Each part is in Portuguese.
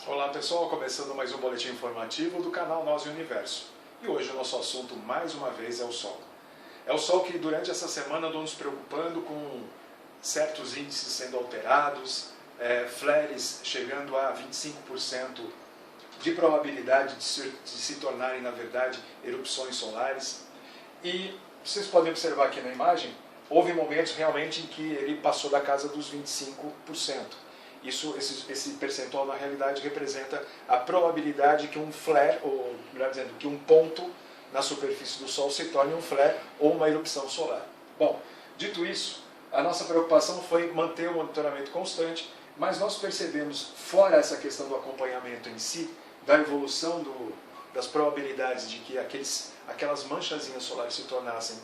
Olá pessoal, começando mais um boletim informativo do canal Nós e o Universo. E hoje o nosso assunto, mais uma vez, é o Sol. É o Sol que durante essa semana andou nos preocupando com certos índices sendo alterados, flares chegando a 25% de probabilidade de se tornarem, na verdade, erupções solares. E vocês podem observar aqui na imagem, houve momentos realmente em que ele passou da casa dos 25%. Esse percentual, na realidade, representa a probabilidade que um flare, ou melhor dizendo, que um ponto na superfície do Sol se torne um flare ou uma erupção solar. Bom, dito isso, a nossa preocupação foi manter o monitoramento constante, mas nós percebemos, fora essa questão do acompanhamento em si, da evolução das probabilidades de que aquelas manchazinhas solares se tornassem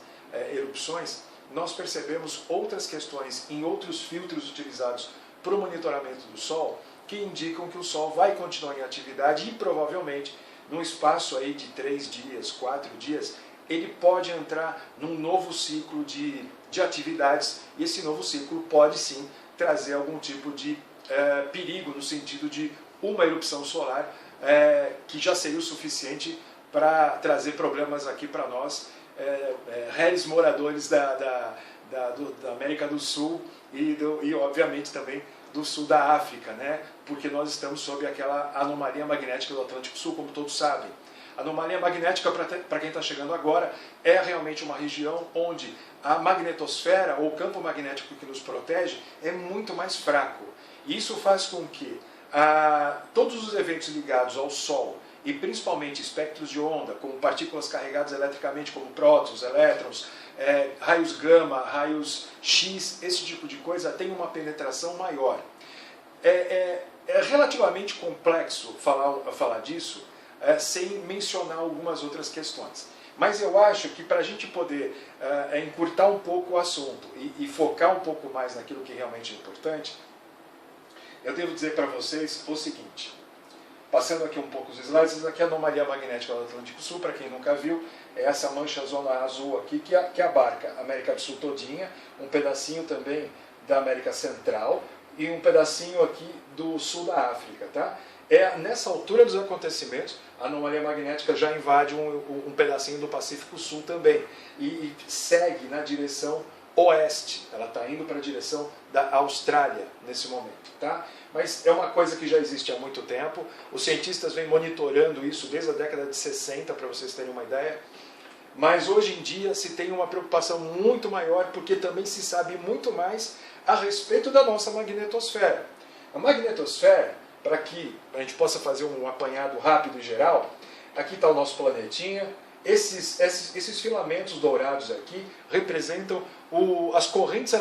erupções, nós percebemos outras questões em outros filtros utilizados para o monitoramento do Sol, que indicam que o Sol vai continuar em atividade e provavelmente, num espaço aí de 3 dias, 4 dias, ele pode entrar num novo ciclo de atividades, e esse novo ciclo pode sim trazer algum tipo de perigo, no sentido de uma erupção solar, que já seria o suficiente para trazer problemas aqui para nós, réis moradores da América do Sul e obviamente também do sul da África, né? Porque nós estamos sob aquela anomalia magnética do Atlântico Sul, como todos sabem. A anomalia magnética, para quem está chegando agora, é realmente uma região onde a magnetosfera, ou o campo magnético que nos protege, é muito mais fraco. E isso faz com que todos os eventos ligados ao Sol, e principalmente espectros de onda, como partículas carregadas eletricamente, como prótons, elétrons, raios gama, raios X, esse tipo de coisa tem uma penetração maior. É relativamente complexo falar disso sem mencionar algumas outras questões. Mas eu acho que para a gente poder encurtar um pouco o assunto e focar um pouco mais naquilo que realmente é importante, eu devo dizer para vocês o seguinte. Passando aqui um pouco os slides, essa aqui é a anomalia magnética do Atlântico Sul, para quem nunca viu, é essa mancha zona azul aqui que abarca a América do Sul todinha, um pedacinho também da América Central e um pedacinho aqui do sul da África. Tá? Nessa altura dos acontecimentos, a anomalia magnética já invade um pedacinho do Pacífico Sul também e segue na direção oeste, ela está indo para a direção da Austrália nesse momento. Tá? Mas é uma coisa que já existe há muito tempo, os cientistas vêm monitorando isso desde a década de 60, para vocês terem uma ideia, mas hoje em dia se tem uma preocupação muito maior, porque também se sabe muito mais a respeito da nossa magnetosfera. A magnetosfera, para que a gente possa fazer um apanhado rápido e geral, aqui está o nosso planetinha. Esses filamentos dourados aqui representam as correntes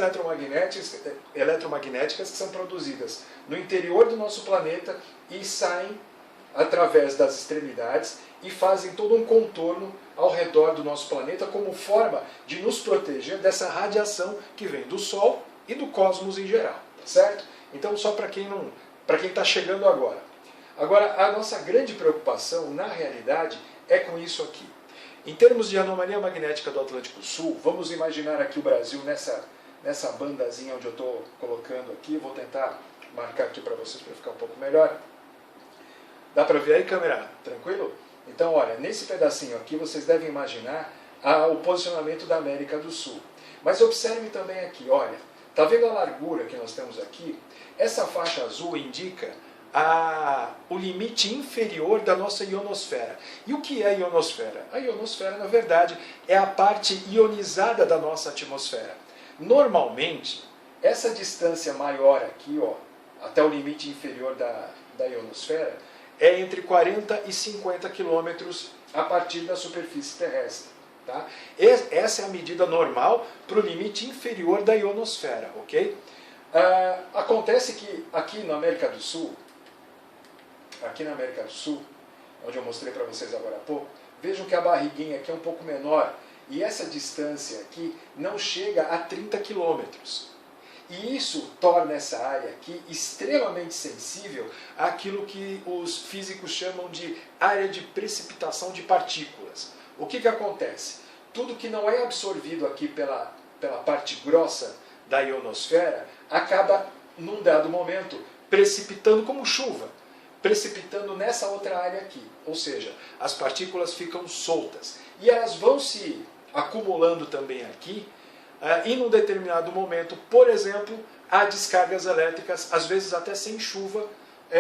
eletromagnéticas que são produzidas no interior do nosso planeta e saem através das extremidades e fazem todo um contorno ao redor do nosso planeta como forma de nos proteger dessa radiação que vem do Sol e do cosmos em geral, tá certo? Então, só para quem está chegando agora. Agora, a nossa grande preocupação, na realidade, é com isso aqui. Em termos de anomalia magnética do Atlântico Sul, vamos imaginar aqui o Brasil nessa bandazinha onde eu estou colocando aqui. Vou tentar marcar aqui para vocês para ficar um pouco melhor. Dá para ver aí, câmera? Tranquilo? Então, olha, nesse pedacinho aqui vocês devem imaginar o posicionamento da América do Sul. Mas observe também aqui, olha, está vendo a largura que nós temos aqui? Essa faixa azul indica o limite inferior da nossa ionosfera. E o que é a ionosfera? A ionosfera, na verdade, é a parte ionizada da nossa atmosfera. Normalmente, essa distância maior aqui, ó, até o limite inferior da ionosfera, é entre 40 e 50 quilômetros a partir da superfície terrestre. Tá? Essa é a medida normal para o limite inferior da ionosfera. Okay? Acontece que aqui na América do Sul, onde eu mostrei para vocês agora há pouco, vejam que a barriguinha aqui é um pouco menor e essa distância aqui não chega a 30 quilômetros. E isso torna essa área aqui extremamente sensível àquilo que os físicos chamam de área de precipitação de partículas. O que acontece? Tudo que não é absorvido aqui pela parte grossa da ionosfera acaba, num dado momento, precipitando como chuva. precipitando nessa outra área aqui. Ou seja, as partículas ficam soltas. E elas vão se acumulando também aqui, e num determinado momento, por exemplo, há descargas elétricas, às vezes até sem chuva,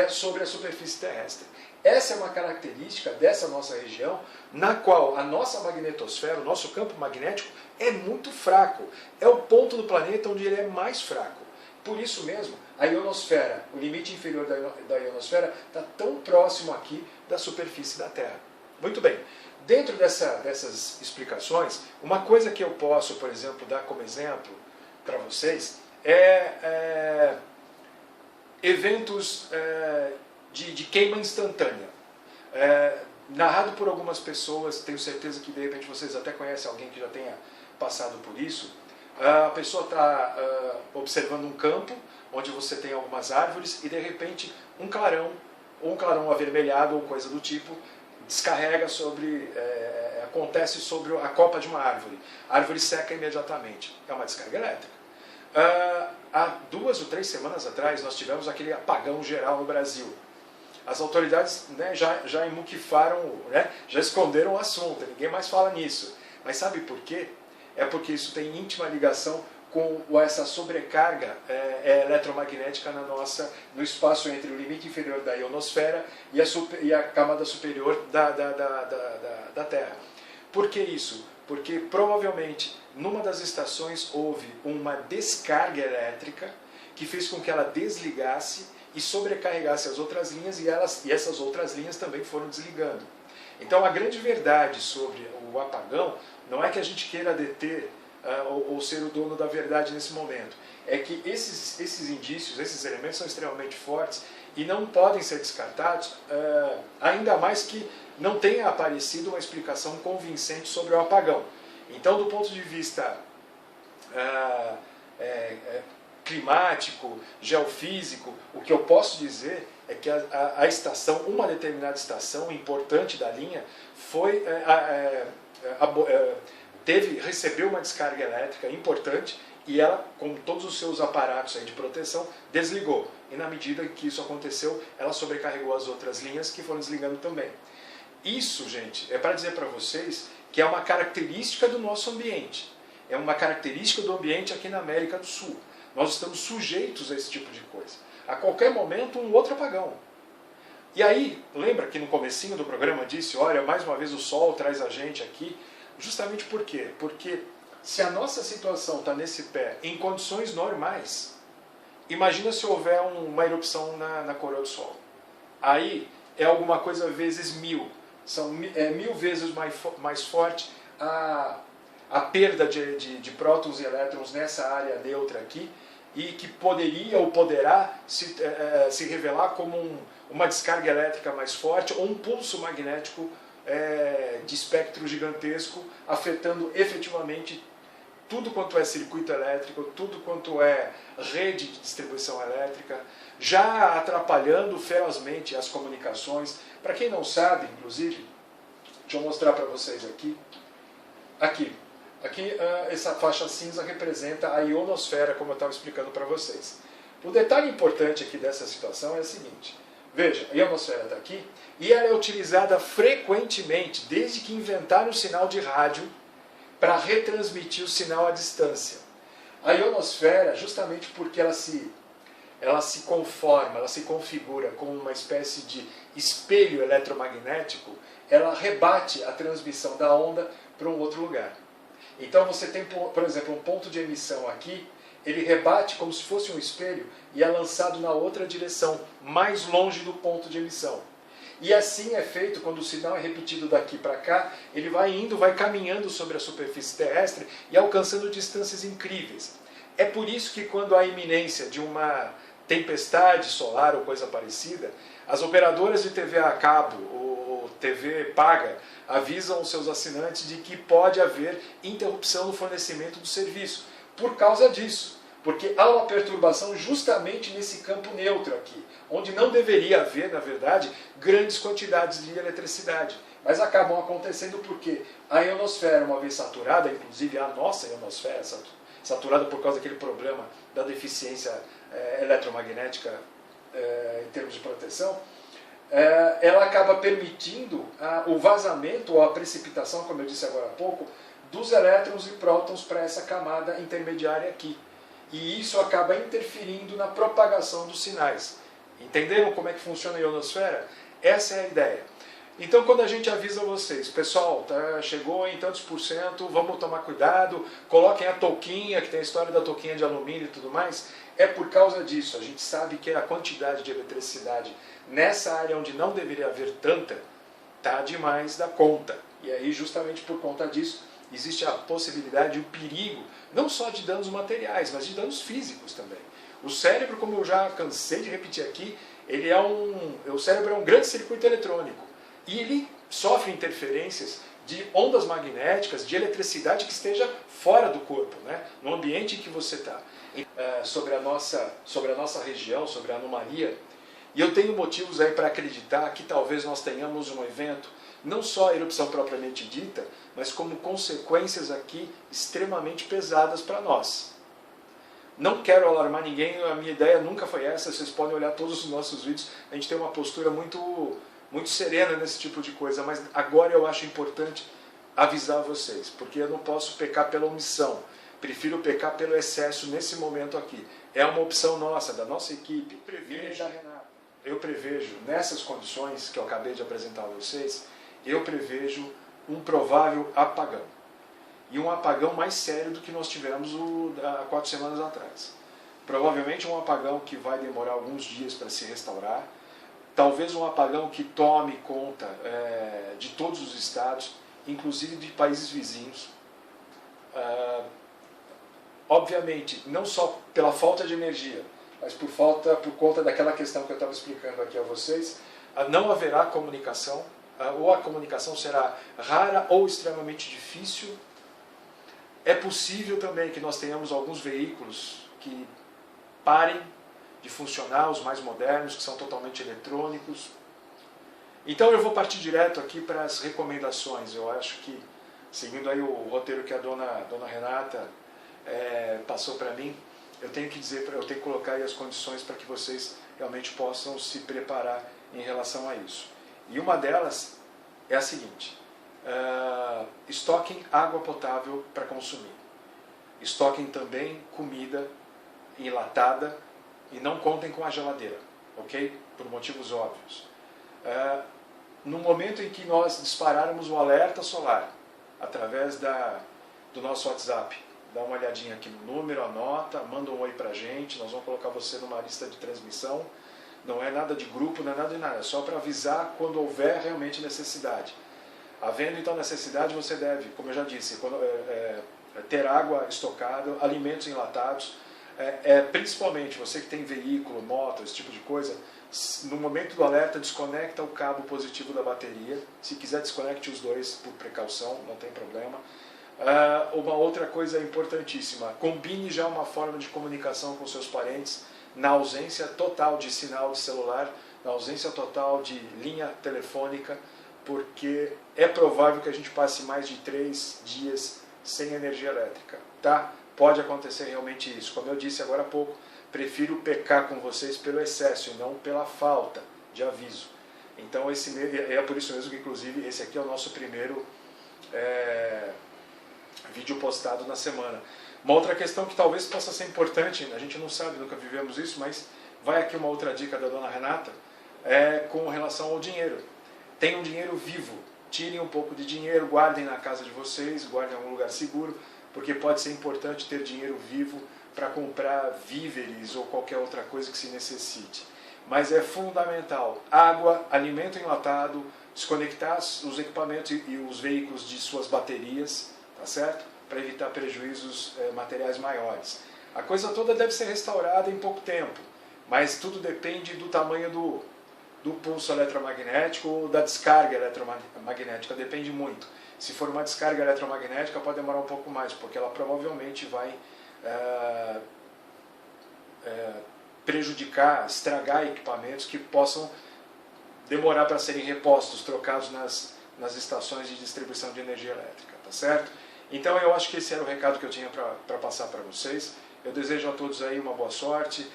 sobre a superfície terrestre. Essa é uma característica dessa nossa região, na qual a nossa magnetosfera, o nosso campo magnético, é muito fraco. É o ponto do planeta onde ele é mais fraco. Por isso mesmo, a ionosfera, o limite inferior da ionosfera, está tão próximo aqui da superfície da Terra. Muito bem. Dentro dessas explicações, uma coisa que eu posso, por exemplo, dar como exemplo para vocês é eventos de queima instantânea. Narrado por algumas pessoas, tenho certeza que de repente vocês até conhecem alguém que já tenha passado por isso. A pessoa está observando um campo onde você tem algumas árvores e de repente um clarão, ou um clarão avermelhado ou coisa do tipo, descarrega acontece sobre a copa de uma árvore. A árvore seca imediatamente. É uma descarga elétrica. Há 2 ou 3 semanas atrás nós tivemos aquele apagão geral no Brasil. As autoridades, né, já emuquifaram, né, já esconderam o assunto, ninguém mais fala nisso. Mas sabe por quê? É porque isso tem íntima ligação com essa sobrecarga eletromagnética no espaço entre o limite inferior da ionosfera e a camada superior da Terra. Por que isso? Porque provavelmente numa das estações houve uma descarga elétrica que fez com que ela desligasse e sobrecarregasse as outras linhas e essas outras linhas também foram desligando. Então a grande verdade sobre o apagão não é que a gente queira deter ou ser o dono da verdade nesse momento. É que esses indícios, esses elementos são extremamente fortes e não podem ser descartados, ainda mais que não tenha aparecido uma explicação convincente sobre o apagão. Então, do ponto de vista climático, geofísico, o que eu posso dizer é que a estação, uma determinada estação importante da linha, recebeu uma descarga elétrica importante e ela, com todos os seus aparatos aí de proteção, desligou. E na medida que isso aconteceu, ela sobrecarregou as outras linhas que foram desligando também. Isso, gente, é para dizer para vocês que é uma característica do nosso ambiente. É uma característica do ambiente aqui na América do Sul. Nós estamos sujeitos a esse tipo de coisa. A qualquer momento, um outro apagão. E aí, lembra que no comecinho do programa disse, olha, mais uma vez o Sol traz a gente aqui. Justamente por quê? Porque se a nossa situação está nesse pé, em condições normais, imagina se houver uma erupção na coroa do Sol. Aí é alguma coisa vezes 1000. São 1000 vezes mais forte a perda de prótons e elétrons nessa área neutra aqui, e que poderia ou poderá se revelar como uma descarga elétrica mais forte ou um pulso magnético de espectro gigantesco, afetando efetivamente tudo quanto é circuito elétrico, tudo quanto é rede de distribuição elétrica, já atrapalhando ferozmente as comunicações. Para quem não sabe, inclusive, deixa eu mostrar para vocês aqui. Aqui, essa faixa cinza representa a ionosfera, como eu estava explicando para vocês. O detalhe importante aqui dessa situação é o seguinte. Veja, a ionosfera está aqui e ela é utilizada frequentemente desde que inventaram o sinal de rádio para retransmitir o sinal à distância. A ionosfera, justamente porque ela se conforma, ela se configura como uma espécie de espelho eletromagnético, ela rebate a transmissão da onda para um outro lugar. Então você tem, por exemplo, um ponto de emissão aqui, ele rebate como se fosse um espelho e é lançado na outra direção, mais longe do ponto de emissão. E assim é feito quando o sinal é repetido daqui para cá, ele vai caminhando sobre a superfície terrestre e alcançando distâncias incríveis. É por isso que quando há iminência de uma tempestade solar ou coisa parecida, as operadoras de TV a cabo ou TV paga avisam os seus assinantes de que pode haver interrupção no fornecimento do serviço. Por causa disso, porque há uma perturbação justamente nesse campo neutro aqui, onde não deveria haver, na verdade, grandes quantidades de eletricidade. Mas acabam acontecendo porque a ionosfera, uma vez saturada, inclusive a nossa ionosfera saturada por causa daquele problema da deficiência eletromagnética em termos de proteção, ela acaba permitindo o vazamento ou a precipitação, como eu disse agora há pouco, dos elétrons e prótons para essa camada intermediária aqui. E isso acaba interferindo na propagação dos sinais. Entenderam como é que funciona a ionosfera? Essa é a ideia. Então, quando a gente avisa vocês, pessoal, chegou em tantos por cento, vamos tomar cuidado, coloquem a touquinha, que tem a história da touquinha de alumínio e tudo mais, é por causa disso. A gente sabe que a quantidade de eletricidade nessa área onde não deveria haver tanta, está demais da conta. E aí, justamente por conta disso, existe a possibilidade, o perigo, não só de danos materiais, mas de danos físicos também. O cérebro, como eu já cansei de repetir aqui, o cérebro é um grande circuito eletrônico. E ele sofre interferências de ondas magnéticas, de eletricidade que esteja fora do corpo, né? No ambiente em que você está. Sobre a nossa região, sobre a anomalia. E eu tenho motivos aí para acreditar que talvez nós tenhamos um evento, não só a erupção propriamente dita, mas como consequências aqui extremamente pesadas para nós. Não quero alarmar ninguém, a minha ideia nunca foi essa, vocês podem olhar todos os nossos vídeos, a gente tem uma postura muito serena nesse tipo de coisa, mas agora eu acho importante avisar vocês, porque eu não posso pecar pela omissão, prefiro pecar pelo excesso nesse momento aqui. É uma opção nossa, da nossa equipe. Eu prevejo, nessas condições que eu acabei de apresentar a vocês, eu prevejo um provável apagão. E um apagão mais sério do que nós tivemos há 4 semanas atrás. Provavelmente um apagão que vai demorar alguns dias para se restaurar. Talvez um apagão que tome conta de todos os estados, inclusive de países vizinhos. Obviamente, não só pela falta de energia, mas por conta daquela questão que eu estava explicando aqui a vocês, não haverá comunicação, ou a comunicação será rara ou extremamente difícil. É possível também que nós tenhamos alguns veículos que parem de funcionar, os mais modernos, que são totalmente eletrônicos. Então eu vou partir direto aqui para as recomendações. Eu acho que, seguindo aí o roteiro que a dona Renata passou para mim, eu tenho que colocar aí as condições para que vocês realmente possam se preparar em relação a isso. E uma delas é a seguinte: estoquem água potável para consumir. Estoquem também comida enlatada e não contem com a geladeira, ok? Por motivos óbvios. No momento em que nós dispararmos o alerta solar, através do nosso WhatsApp, dá uma olhadinha aqui no número, anota, manda um oi pra gente, nós vamos colocar você numa lista de transmissão. Não é nada de grupo, não é nada de nada, é só para avisar quando houver realmente necessidade. Havendo então necessidade, você deve, como eu já disse, ter água estocada, alimentos enlatados, principalmente você que tem veículo, moto, esse tipo de coisa, no momento do alerta desconecta o cabo positivo da bateria, se quiser desconecte os dois por precaução, não tem problema. Uma outra coisa importantíssima, combine já uma forma de comunicação com seus parentes na ausência total de sinal de celular, na ausência total de linha telefônica, porque é provável que a gente passe mais de 3 dias sem energia elétrica, tá? Pode acontecer realmente isso. Como eu disse agora há pouco, prefiro pecar com vocês pelo excesso e não pela falta de aviso. Então é por isso mesmo que, inclusive, esse aqui é o nosso primeiro vídeo postado na semana. Uma outra questão que talvez possa ser importante, a gente não sabe, nunca vivemos isso, mas vai aqui uma outra dica da dona Renata, com relação ao dinheiro. Tenham dinheiro vivo, tirem um pouco de dinheiro, guardem na casa de vocês, guardem em algum lugar seguro, porque pode ser importante ter dinheiro vivo para comprar víveres ou qualquer outra coisa que se necessite. Mas é fundamental, água, alimento enlatado, desconectar os equipamentos e os veículos de suas baterias, tá certo? Para evitar prejuízos materiais maiores. A coisa toda deve ser restaurada em pouco tempo, mas tudo depende do tamanho do pulso eletromagnético ou da descarga eletromagnética, depende muito. Se for uma descarga eletromagnética pode demorar um pouco mais, porque ela provavelmente vai prejudicar, estragar equipamentos que possam demorar para serem repostos, trocados nas estações de distribuição de energia elétrica, tá certo? Então eu acho que esse era o recado que eu tinha para passar para vocês. Eu desejo a todos aí uma boa sorte.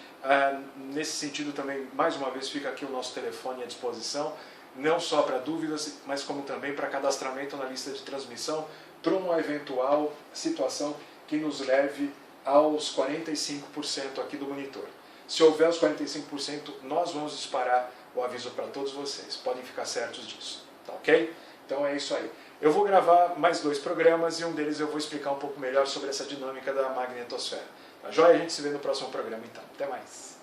Nesse sentido também, mais uma vez, fica aqui o nosso telefone à disposição, não só para dúvidas, mas como também para cadastramento na lista de transmissão, para uma eventual situação que nos leve aos 45% aqui do monitor. Se houver os 45%, nós vamos disparar o aviso para todos vocês. Podem ficar certos disso, tá ok? Então é isso aí. Eu vou gravar mais 2 programas e um deles eu vou explicar um pouco melhor sobre essa dinâmica da magnetosfera. Tá joia? A gente se vê no próximo programa então. Até mais.